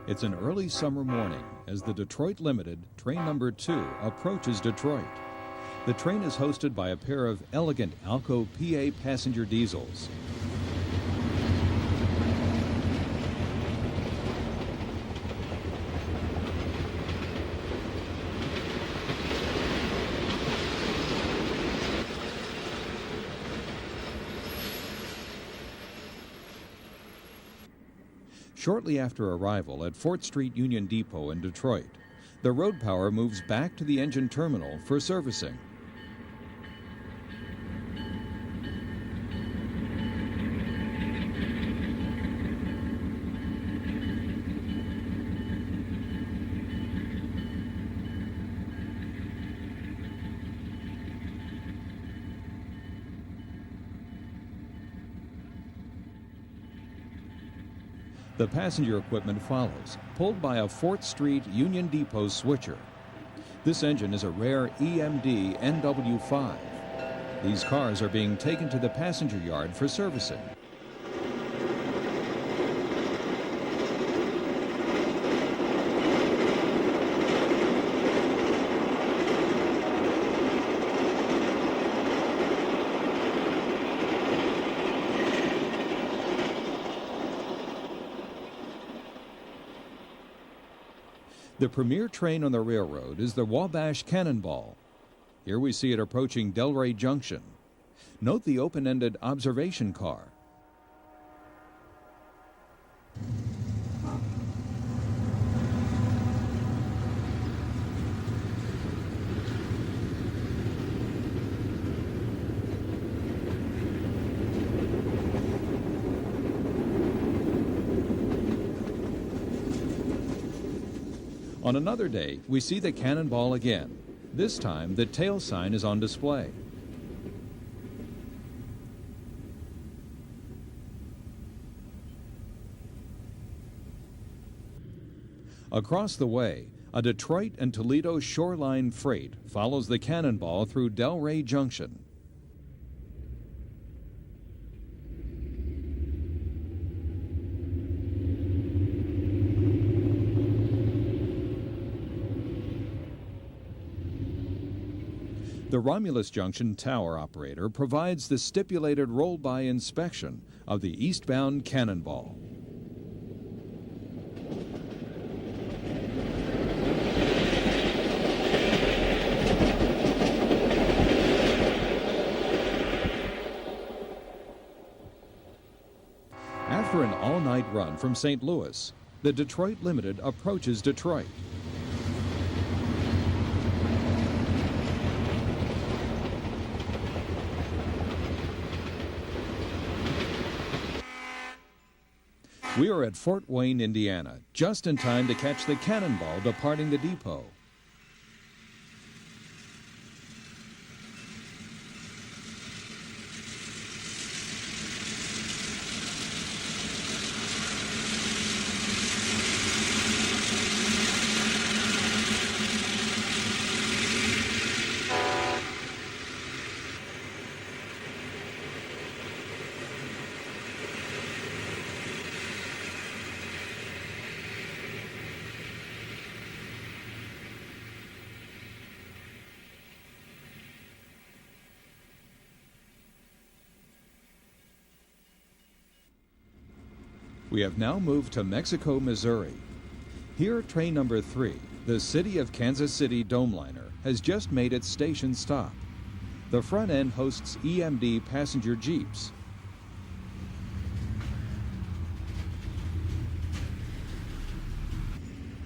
It's an early summer morning as the Detroit Limited, train number 2, approaches Detroit. The train is hosted by a pair of elegant Alco PA passenger diesels. Shortly after arrival at 4th Street Union Depot in Detroit, the road power moves back to the engine terminal for servicing. The passenger equipment follows, pulled by a 4th Street Union Depot switcher. This engine is a rare EMD NW5. These cars are being taken to the passenger yard for servicing. The premier train on the railroad is the Wabash Cannonball. Here we see it approaching Delray Junction. Note the open-ended observation car. On another day, we see the Cannonball again. This time, the tail sign is on display. Across the way, a Detroit and Toledo shoreline freight follows the Cannonball through Delray Junction. The Romulus Junction tower operator provides the stipulated roll-by inspection of the eastbound Cannonball. After an all-night run from St. Louis, the Detroit Limited approaches Detroit. We are at Fort Wayne, Indiana, just in time to catch the Cannonball departing the depot. We have now moved to Mexico, Missouri. Here, train number 3, the City of Kansas City Domeliner, has just made its station stop. The front end hosts EMD passenger jeeps.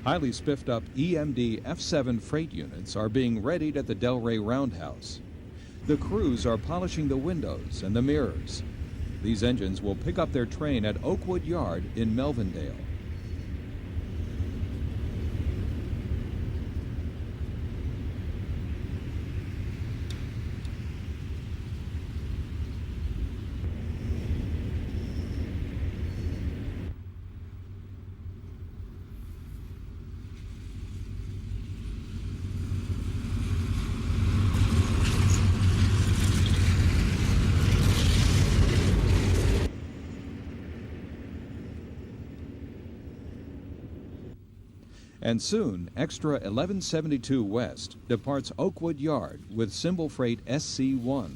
Highly spiffed up EMD F7 freight units are being readied at the Delray Roundhouse. The crews are polishing the windows and the mirrors. These engines will pick up their train at Oakwood Yard in Melvindale. And soon, Extra 1172 West departs Oakwood Yard with symbol freight SC1.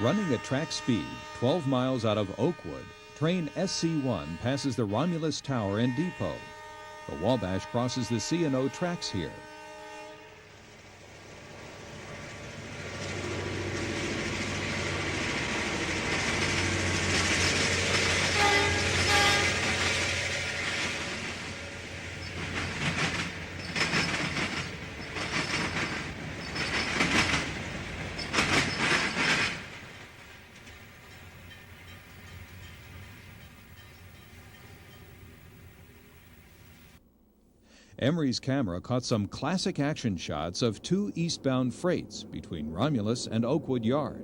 Running at track speed, 12 miles out of Oakwood, train SC1 passes the Romulus Tower and Depot. The Wabash crosses the C&O tracks here. Emery's camera caught some classic action shots of two eastbound freights between Romulus and Oakwood Yard.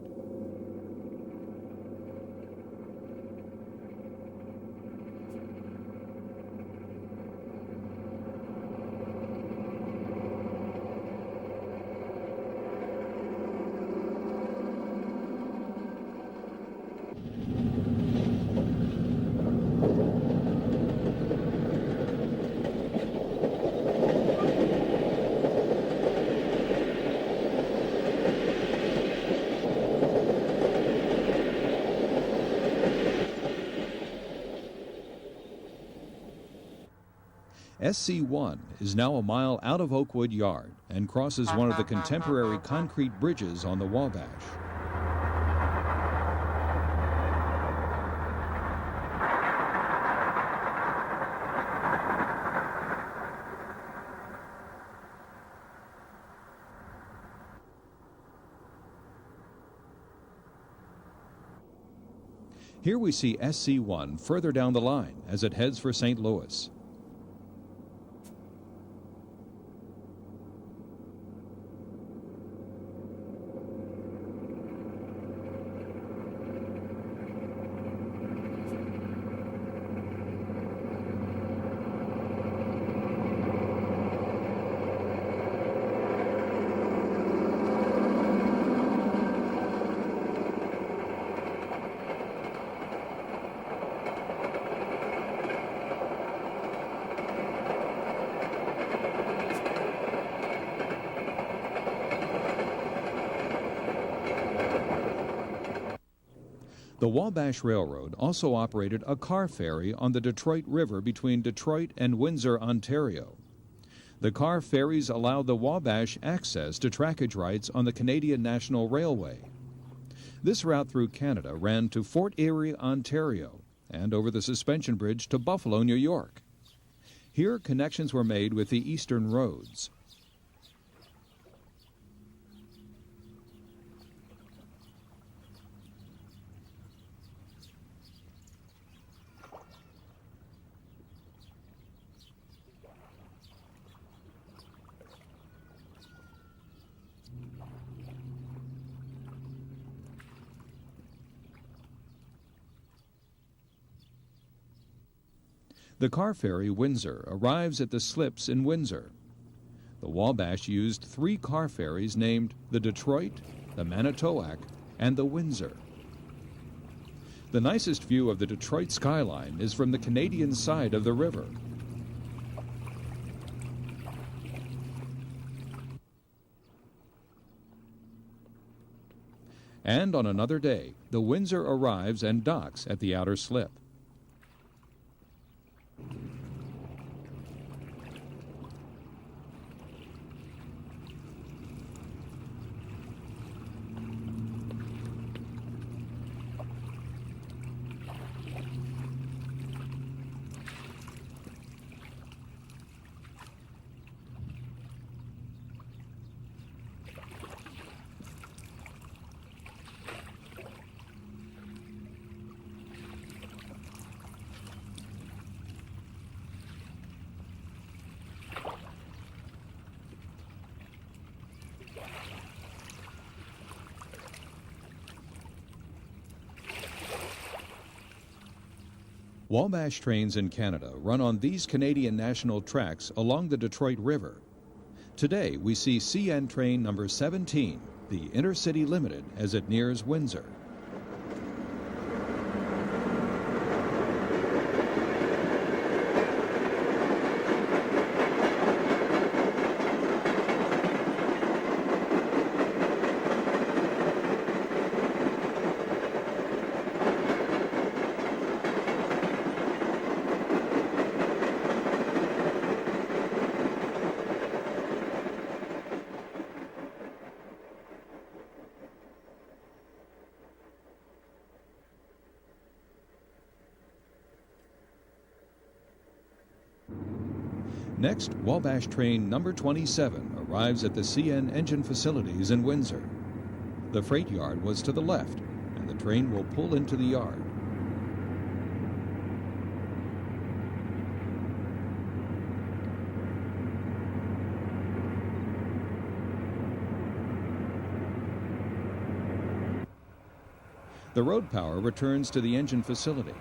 SC1 is now a mile out of Oakwood Yard and crosses one of the contemporary concrete bridges on the Wabash. Here we see SC1 further down the line as it heads for St. Louis. The Wabash Railroad also operated a car ferry on the Detroit River between Detroit and Windsor, Ontario. The car ferries allowed the Wabash access to trackage rights on the Canadian National Railway. This route through Canada ran to Fort Erie, Ontario, and over the suspension bridge to Buffalo, New York. Here, connections were made with the eastern roads. The car ferry Windsor arrives at the slips in Windsor. The Wabash used 3 car ferries named the Detroit, the Manitowoc, and the Windsor. The nicest view of the Detroit skyline is from the Canadian side of the river. And on another day, the Windsor arrives and docks at the outer slip. Wabash trains in Canada run on these Canadian national tracks along the Detroit River. Today we see CN train number 17, the Intercity Limited, as it nears Windsor. Next, Wabash train number 27 arrives at the CN engine facilities in Windsor. The freight yard was to the left, and the train will pull into the yard. The road power returns to the engine facility.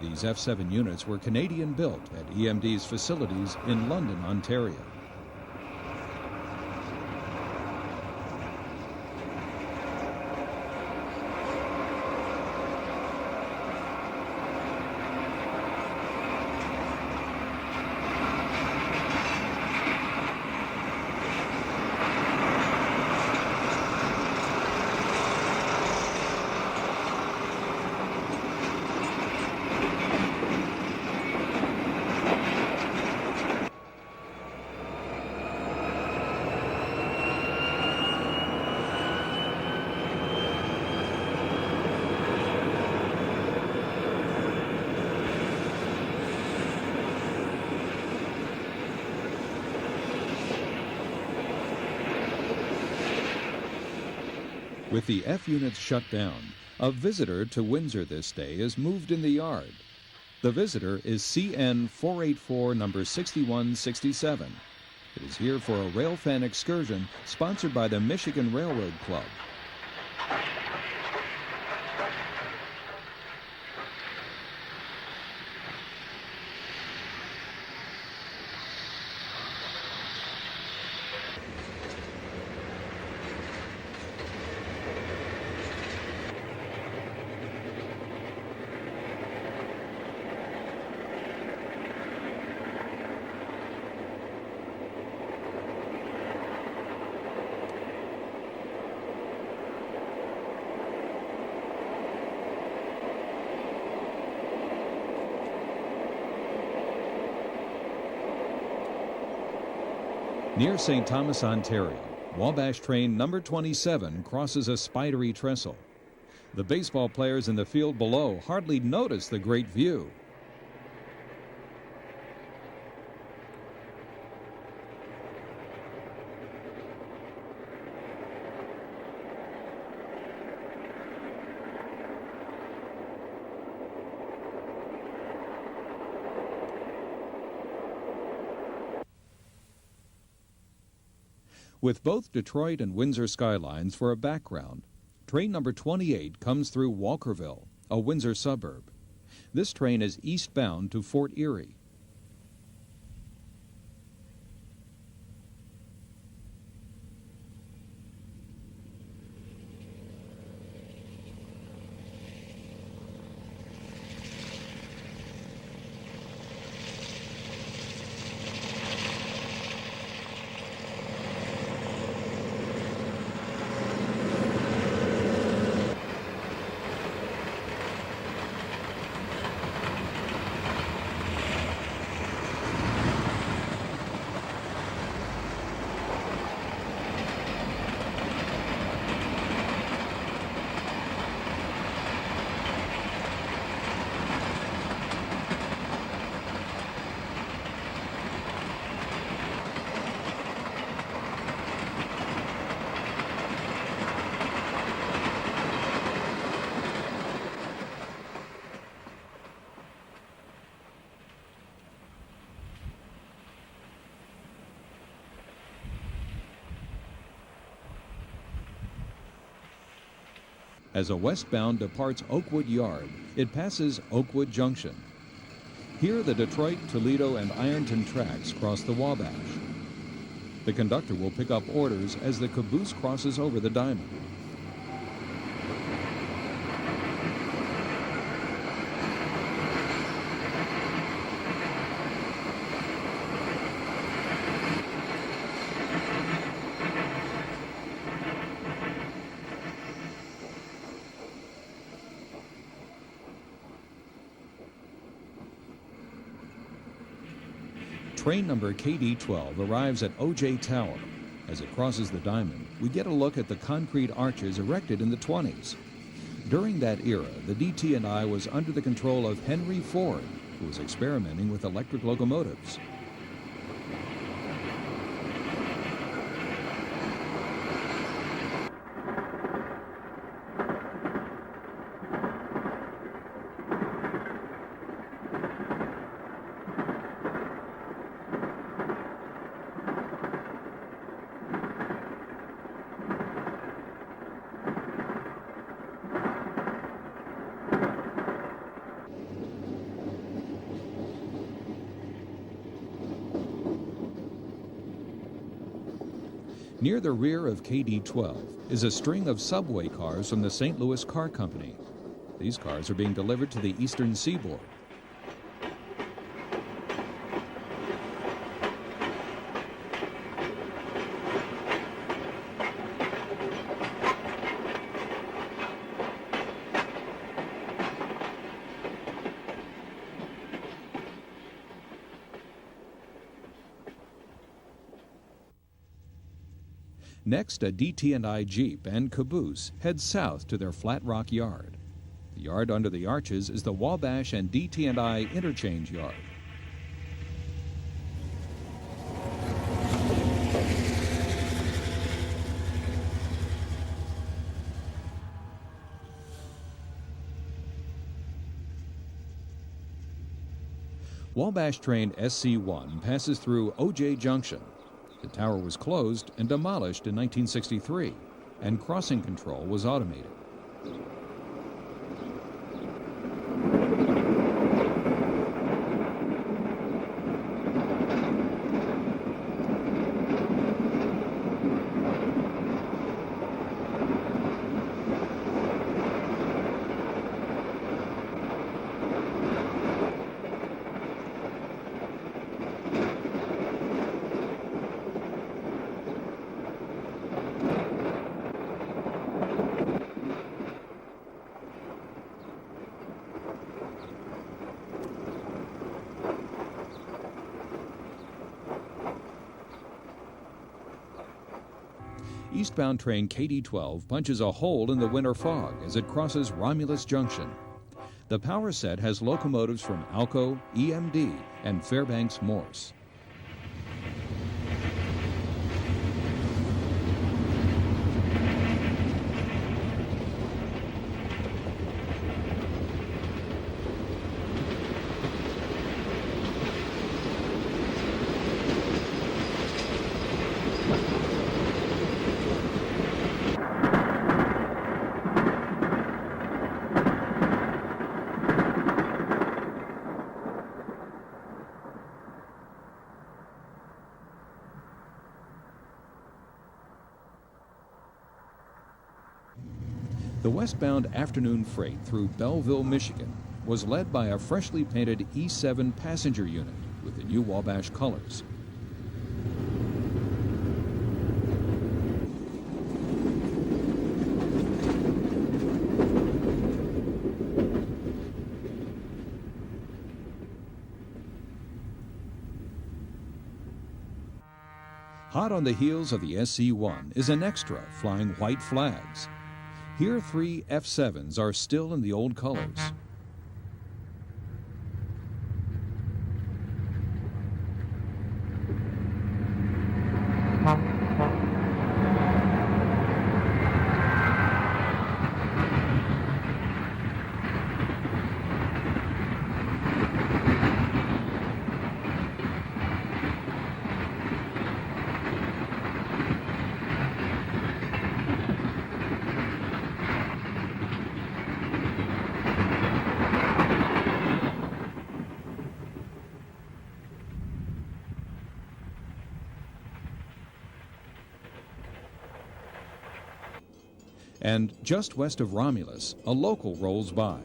These F7 units were Canadian-built at EMD's facilities in London, Ontario. With the F units shut down, a visitor to Windsor this day is moved in the yard. The visitor is CN 484 number 6167. It is here for a railfan excursion sponsored by the Michigan Railroad Club. Near St. Thomas, Ontario, Wabash train number 27 crosses a spidery trestle. The baseball players in the field below hardly notice the great view. With both Detroit and Windsor skylines for a background, train number 28 comes through Walkerville, a Windsor suburb. This train is eastbound to Fort Erie. As a westbound departs Oakwood Yard, it passes Oakwood Junction. Here, the Detroit, Toledo, and Ironton tracks cross the Wabash. The conductor will pick up orders as the caboose crosses over the diamond. Train number KD-12 arrives at OJ Tower. As it crosses the diamond, we get a look at the concrete arches erected in the 20s. During that era, the DT&I was under the control of Henry Ford, who was experimenting with electric locomotives. Near the rear of KD-12 is a string of subway cars from the St. Louis Car Company. These cars are being delivered to the eastern seaboard. Next, a DT&I Jeep and caboose head south to their Flat Rock yard. The yard under the arches is the Wabash and DT&I interchange yard. Wabash train SC-1 passes through OJ Junction. The tower was closed and demolished in 1963, and crossing control was automated. Eastbound train KD-12 punches a hole in the winter fog as it crosses Romulus Junction. The power set has locomotives from Alco, EMD, and Fairbanks Morse. The westbound afternoon freight through Belleville, Michigan was led by a freshly painted E7 passenger unit with the new Wabash colors. Hot on the heels of the SC-1 is an extra flying white flags. Here, 3 F-7s are still in the old colors. And just west of Romulus, a local rolls by.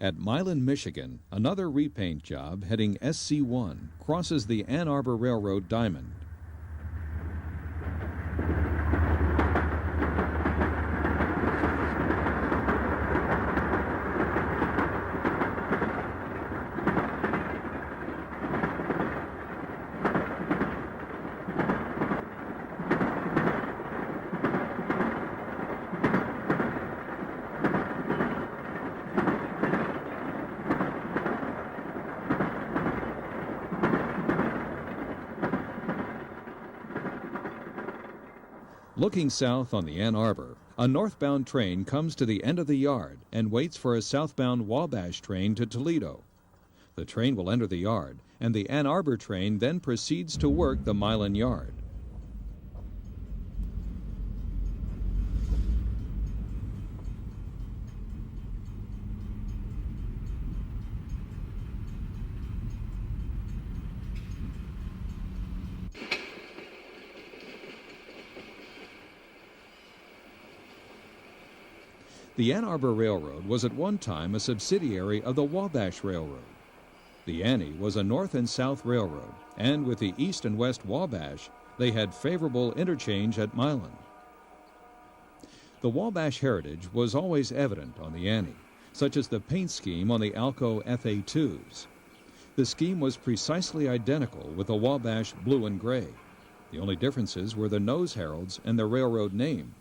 At Milan, Michigan, another repaint job heading SC-1 crosses the Ann Arbor Railroad diamond. Looking south on the Ann Arbor, a northbound train comes to the end of the yard and waits for a southbound Wabash train to Toledo. The train will enter the yard, and the Ann Arbor train then proceeds to work the Milan yard. The Ann Arbor Railroad was at one time a subsidiary of the Wabash Railroad. The Annie was a north and south railroad, and with the east and west Wabash, they had favorable interchange at Milan. The Wabash heritage was always evident on the Annie, such as the paint scheme on the Alco FA2s. The scheme was precisely identical with the Wabash blue and gray. The only differences were the nose heralds and the railroad name.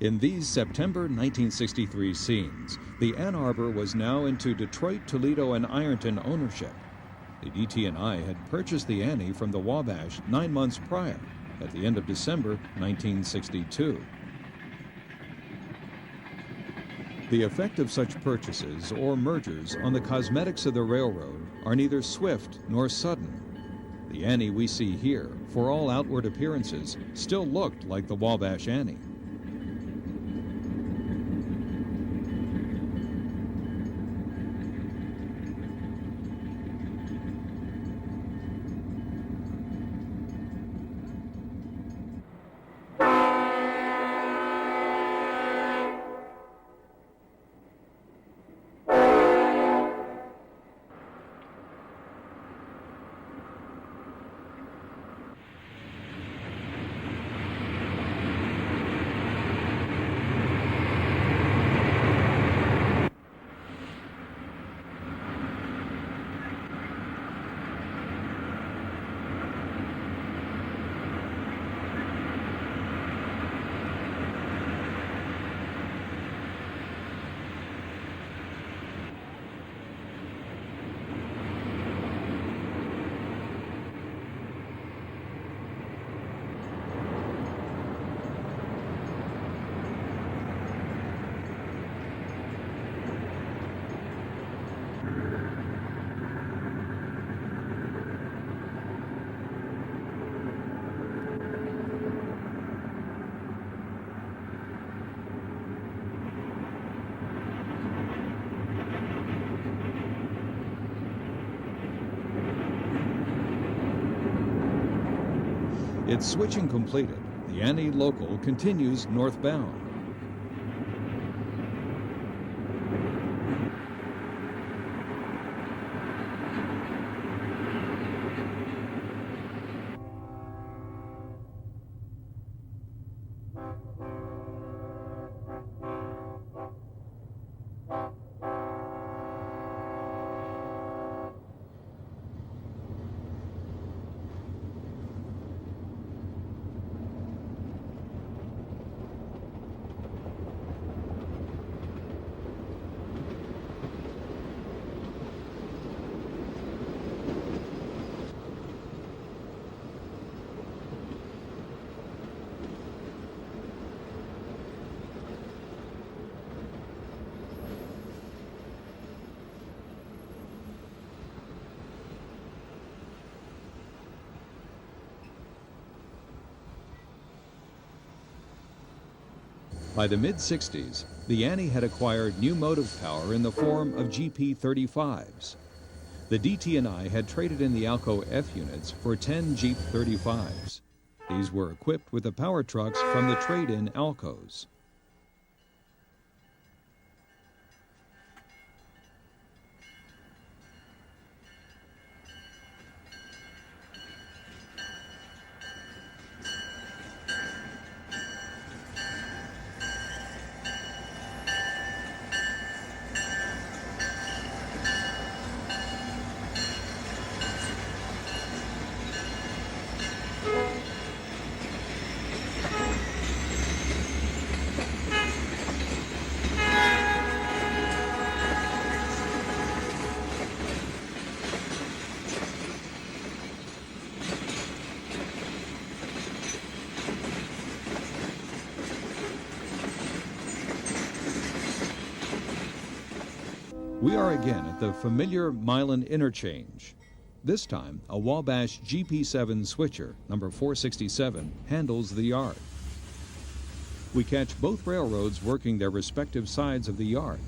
In these September 1963 scenes, the Ann Arbor was now into Detroit, Toledo, and Ironton ownership. The DT&I had purchased the Annie from the Wabash 9 months prior, at the end of December 1962. The effect of such purchases or mergers on the cosmetics of the railroad are neither swift nor sudden. The Annie we see here, for all outward appearances, still looked like the Wabash Annie. Its switching completed, the Annie local continues northbound. By the mid-60s, the Annie had acquired new motive power in the form of GP-35s. The DT&I had traded in the Alco F units for 10 Jeep 35s. These were equipped with the power trucks from the trade-in Alcos. We are again at the familiar Milan interchange. This time, a Wabash GP7 switcher, number 467, handles the yard. We catch both railroads working their respective sides of the yard.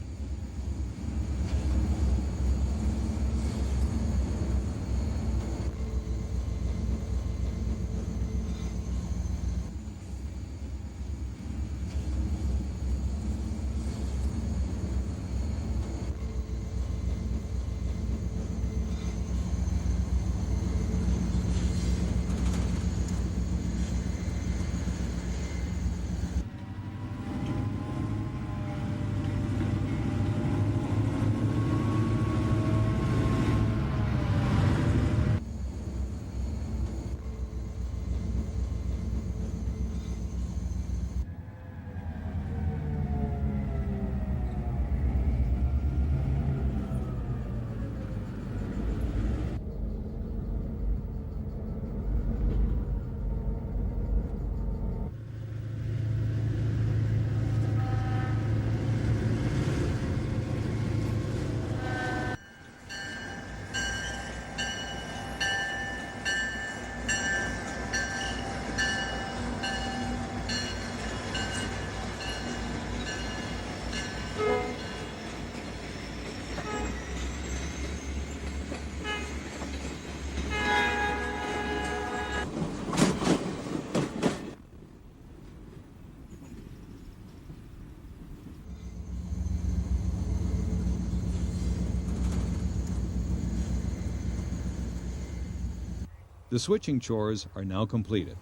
The switching chores are now completed.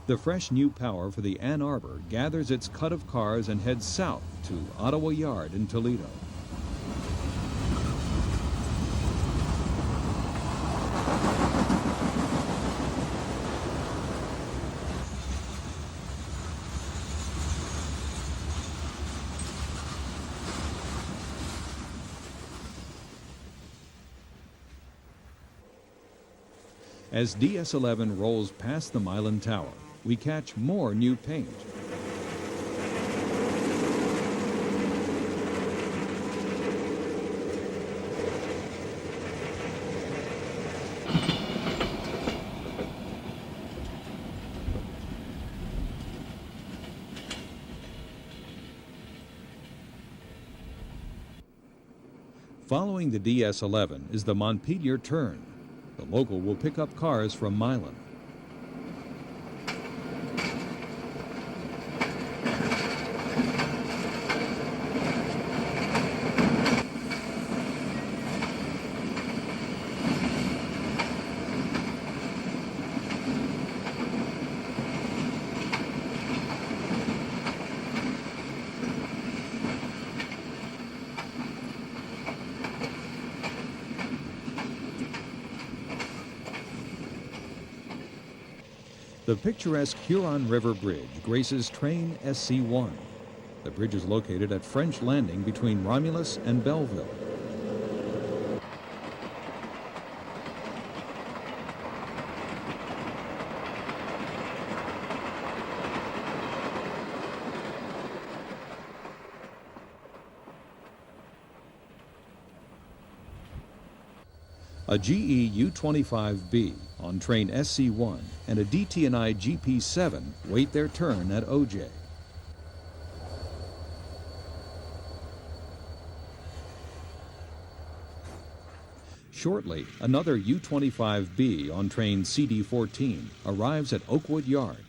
The fresh new power for the Ann Arbor gathers its cut of cars and heads south to Ottawa Yard in Toledo. As DS-11 rolls past the Milan Tower, we catch more new paint. Following the DS-11 is the Montpelier turn. The local will pick up cars from Milan. The picturesque Huron River Bridge graces train SC-1. The bridge is located at French Landing between Romulus and Belleville. A GE U-25B on train SC-1 and a DT&I GP-7 wait their turn at OJ. Shortly, another U-25B on train CD-14 arrives at Oakwood Yard.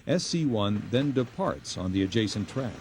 SC-1 then departs on the adjacent track.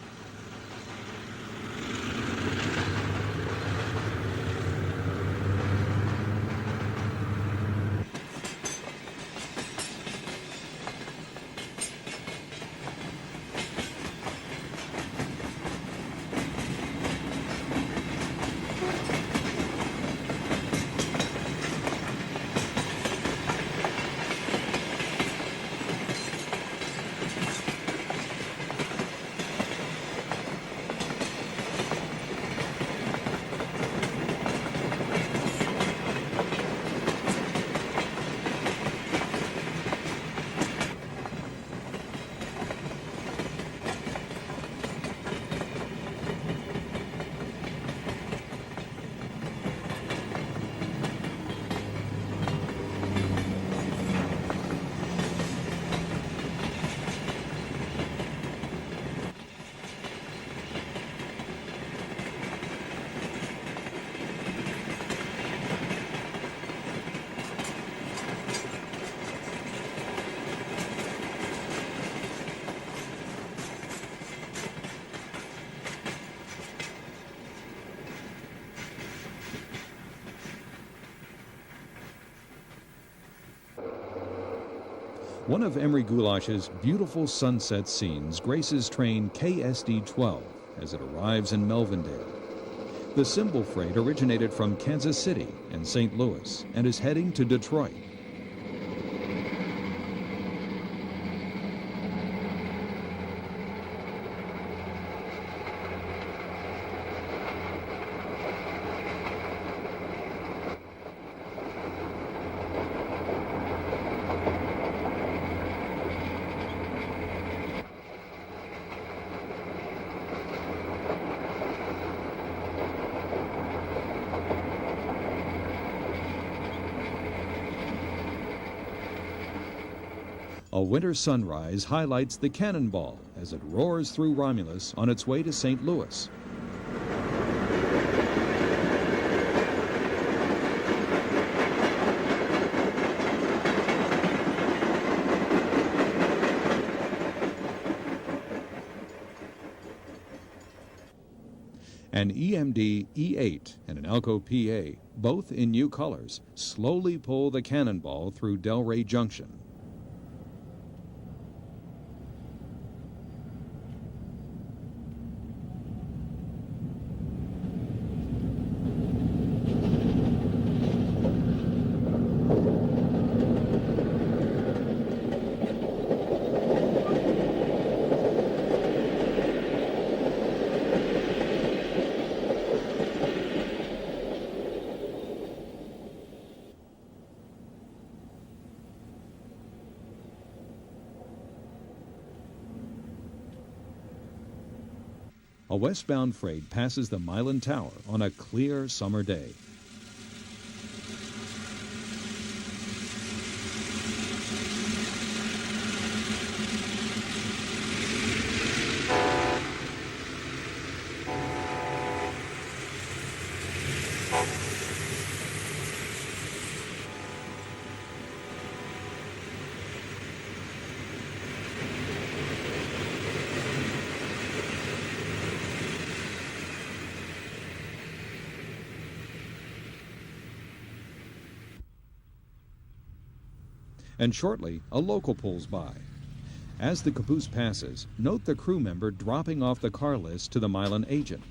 One of Emery Goulash's beautiful sunset scenes graces train KSD-12 as it arrives in Melvindale. The symbol freight originated from Kansas City and St. Louis and is heading to Detroit. A winter sunrise highlights the Cannonball as it roars through Romulus on its way to St. Louis. An EMD E8 and an Alco PA, both in new colors, slowly pull the Cannonball through Delray Junction. A westbound freight passes the Milan Tower on a clear summer day. And shortly, a local pulls by. As the caboose passes, note the crew member dropping off the car list to the Milan agent.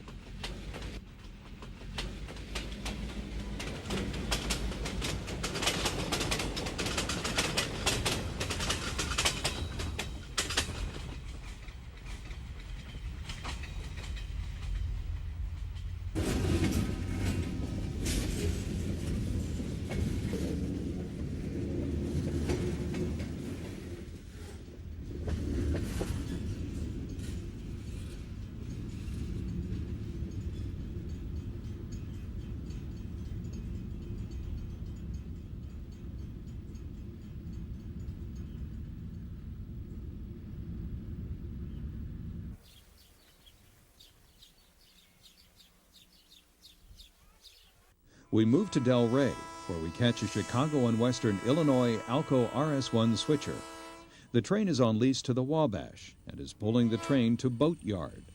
We move to Delray, where we catch a Chicago and Western Illinois Alco RS-1 switcher. The train is on lease to the Wabash and is pulling the train to Boat Yard.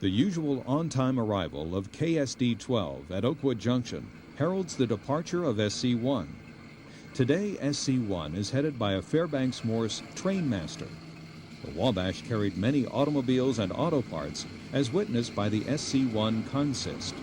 The usual on-time arrival of KSD-12 at Oakwood Junction heralds the departure of SC-1. Today, SC-1 is headed by a Fairbanks Morse trainmaster. The Wabash carried many automobiles and auto parts, as witnessed by the SC-1 consist.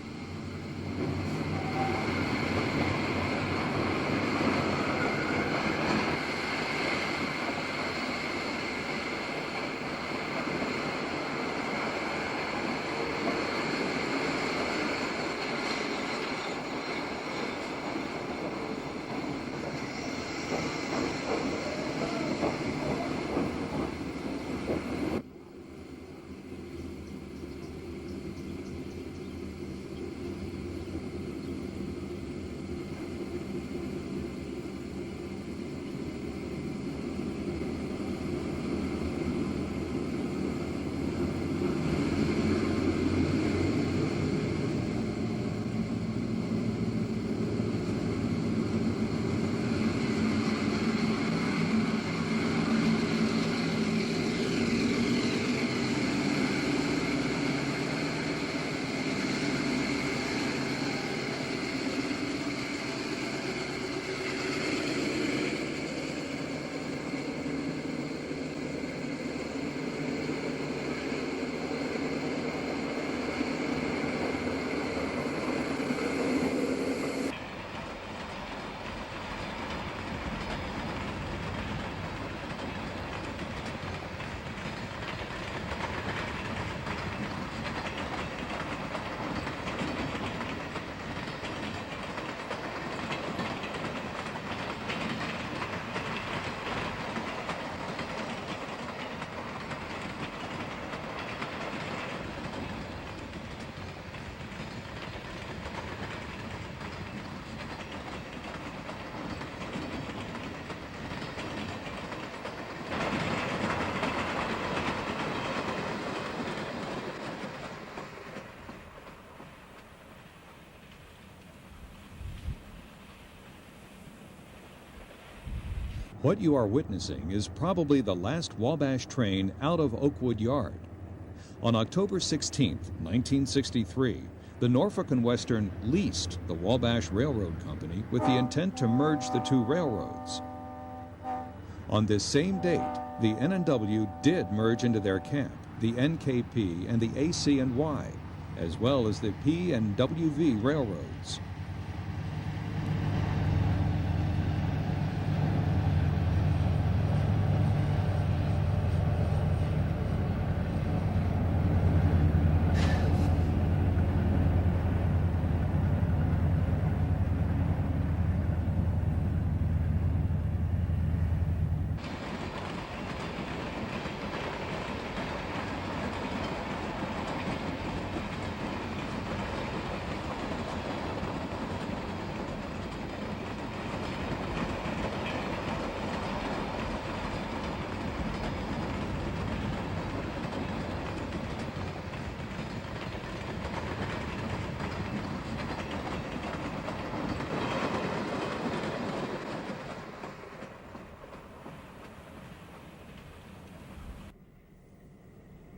What you are witnessing is probably the last Wabash train out of Oakwood Yard. On October 16, 1963, the Norfolk and Western leased the Wabash Railroad Company with the intent to merge the two railroads. On this same date, the N&W did merge into their camp the NKP and the AC&Y, as well as the P and WV railroads.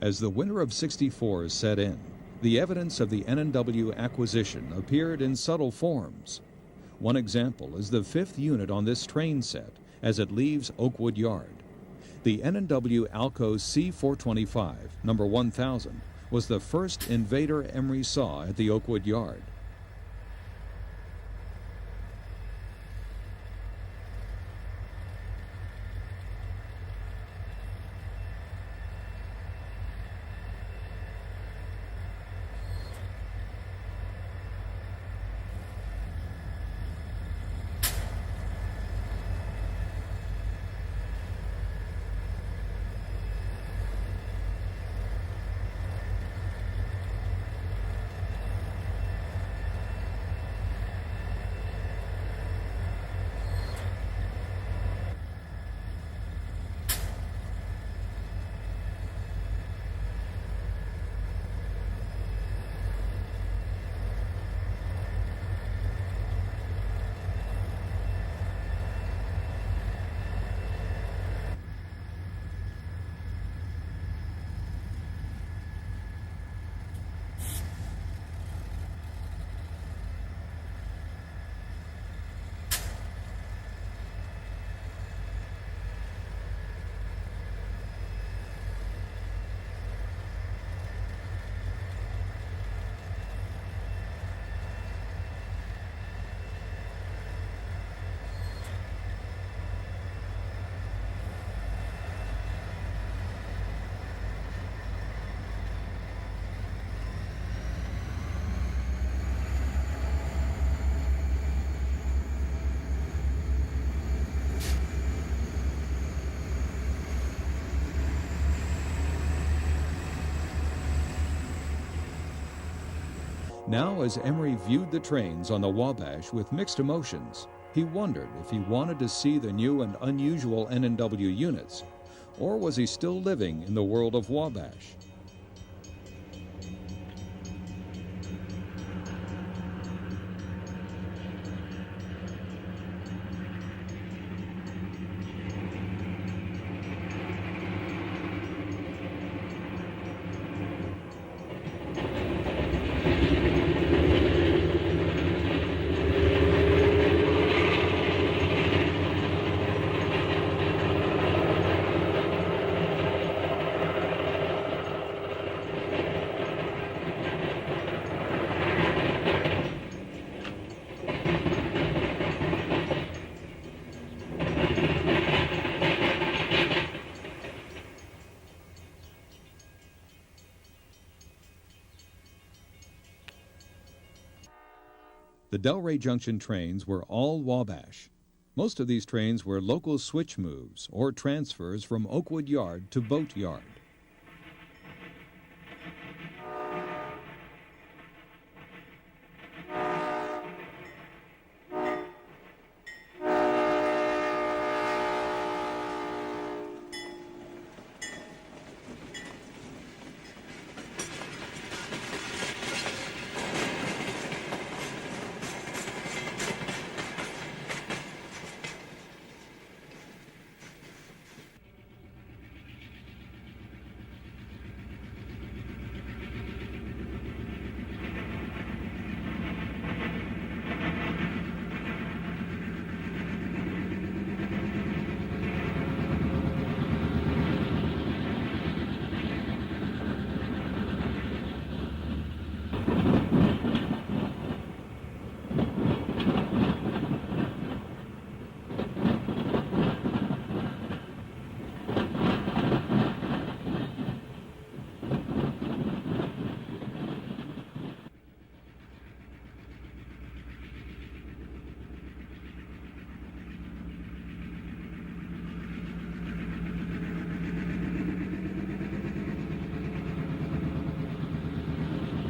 As the winter of '64 set in, the evidence of the N&W acquisition appeared in subtle forms. One example is the fifth unit on this train set as it leaves Oakwood Yard. The N&W Alco C425, number 1000, was the first Invader Emery saw at the Oakwood Yard. Now, as Emery viewed the trains on the Wabash with mixed emotions, he wondered if he wanted to see the new and unusual N&W units, or was he still living in the world of Wabash? The Delray Junction trains were all Wabash. Most of these trains were local switch moves or transfers from Oakwood Yard to Boat Yard.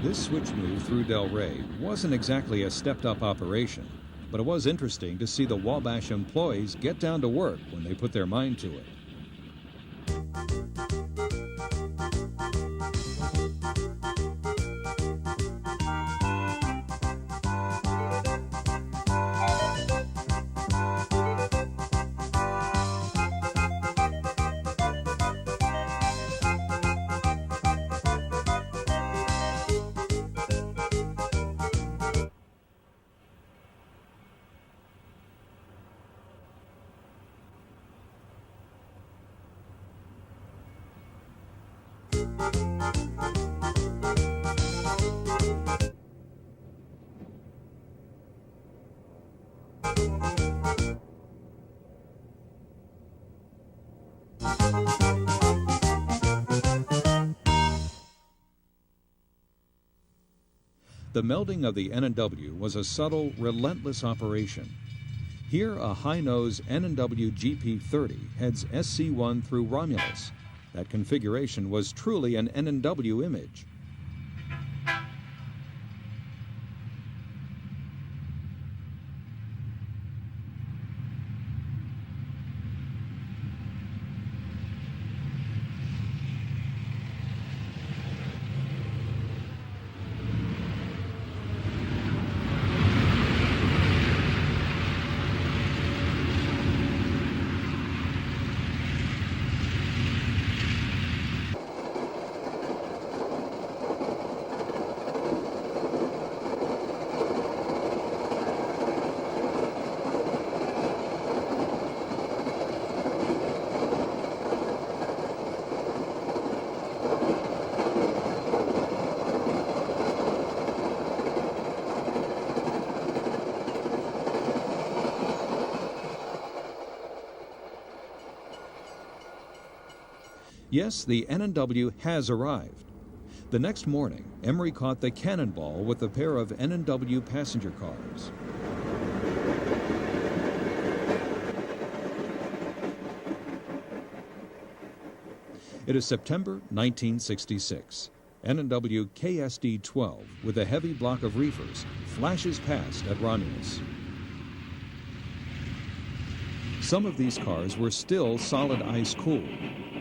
This switch move through Delray wasn't exactly a stepped-up operation, but it was interesting to see the Wabash employees get down to work when they put their mind to it. The melding of the N&W was a subtle, relentless operation. Here, a high-nose N&W GP30 heads SC1 through Romulus. That configuration was truly an N&W image. Yes, the N&W has arrived. The next morning, Emery caught the Cannonball with a pair of N&W passenger cars. It is September 1966. N&W KSD-12 with a heavy block of reefers flashes past at Romulus. Some of these cars were still solid ice cooled.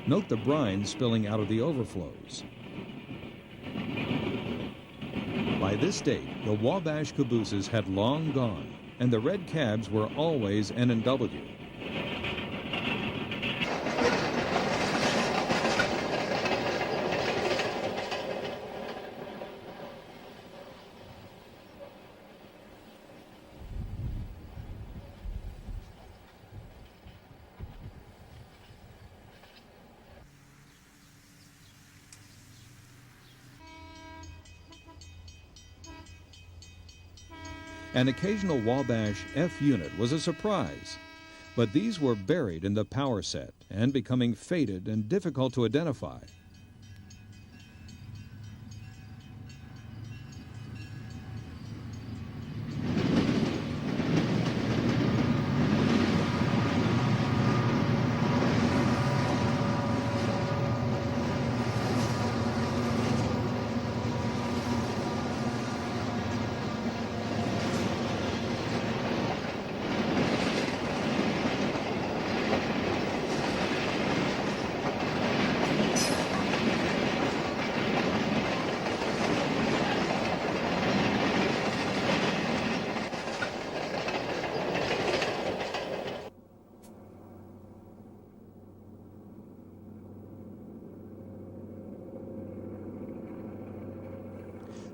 Note the brine spilling out of the overflows. By this date, the Wabash cabooses had long gone, and the red cabs were always N&W. An occasional Wabash F unit was a surprise, but these were buried in the power set and becoming faded and difficult to identify.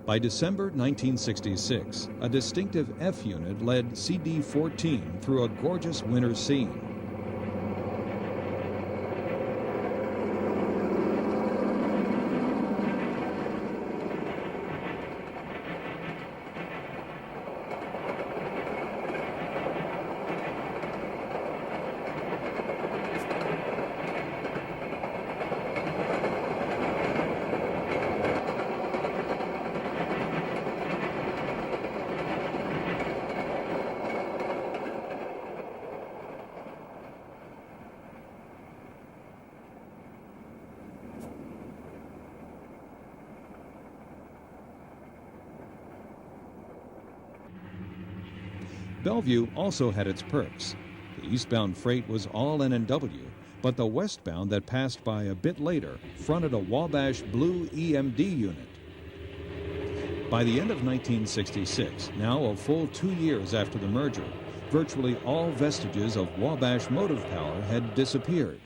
By December 1966, a distinctive F unit led CD-14 through a gorgeous winter scene. Bellevue also had its perks. The eastbound freight was all N&W, but the westbound that passed by a bit later fronted a Wabash Blue EMD unit. By the end of 1966, now a full 2 years after the merger, virtually all vestiges of Wabash motive power had disappeared.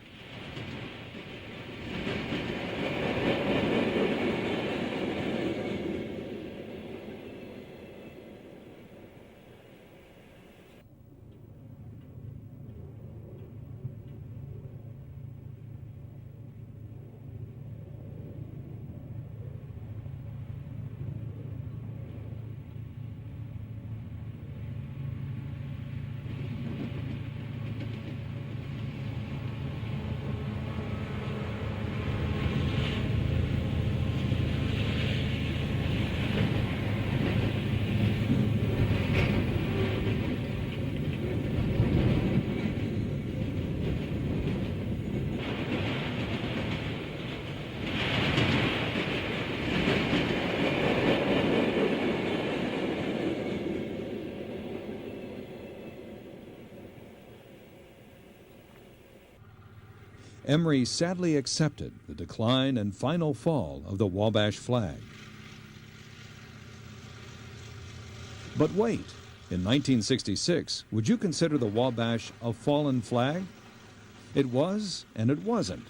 Emory sadly accepted the decline and final fall of the Wabash flag. But wait, in 1966, would you consider the Wabash a fallen flag? It was, and it wasn't.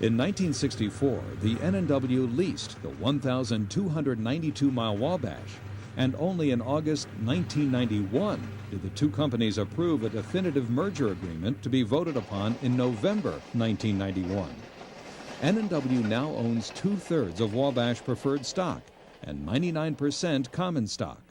In 1964, the N&W leased the 1,292-mile Wabash, and only in August 1991 did the two companies approve a definitive merger agreement to be voted upon in November 1991. N&W now owns 2/3 of Wabash preferred stock and 99% common stock.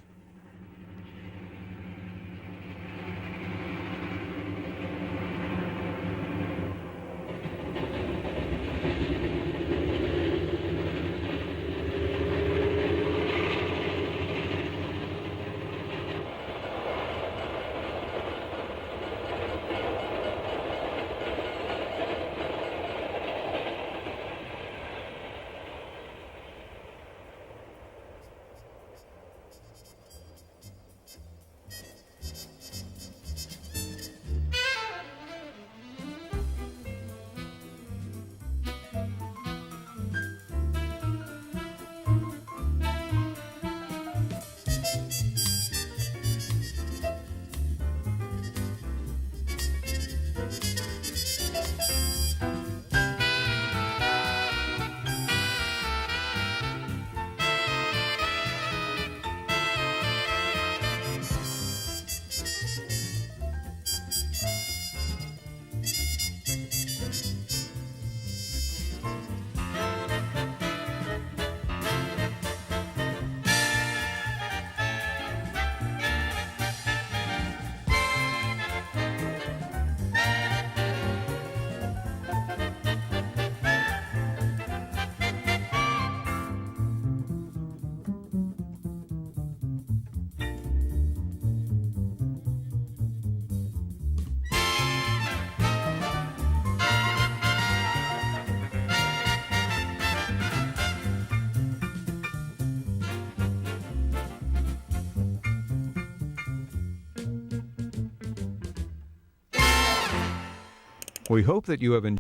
We hope that you have enjoyed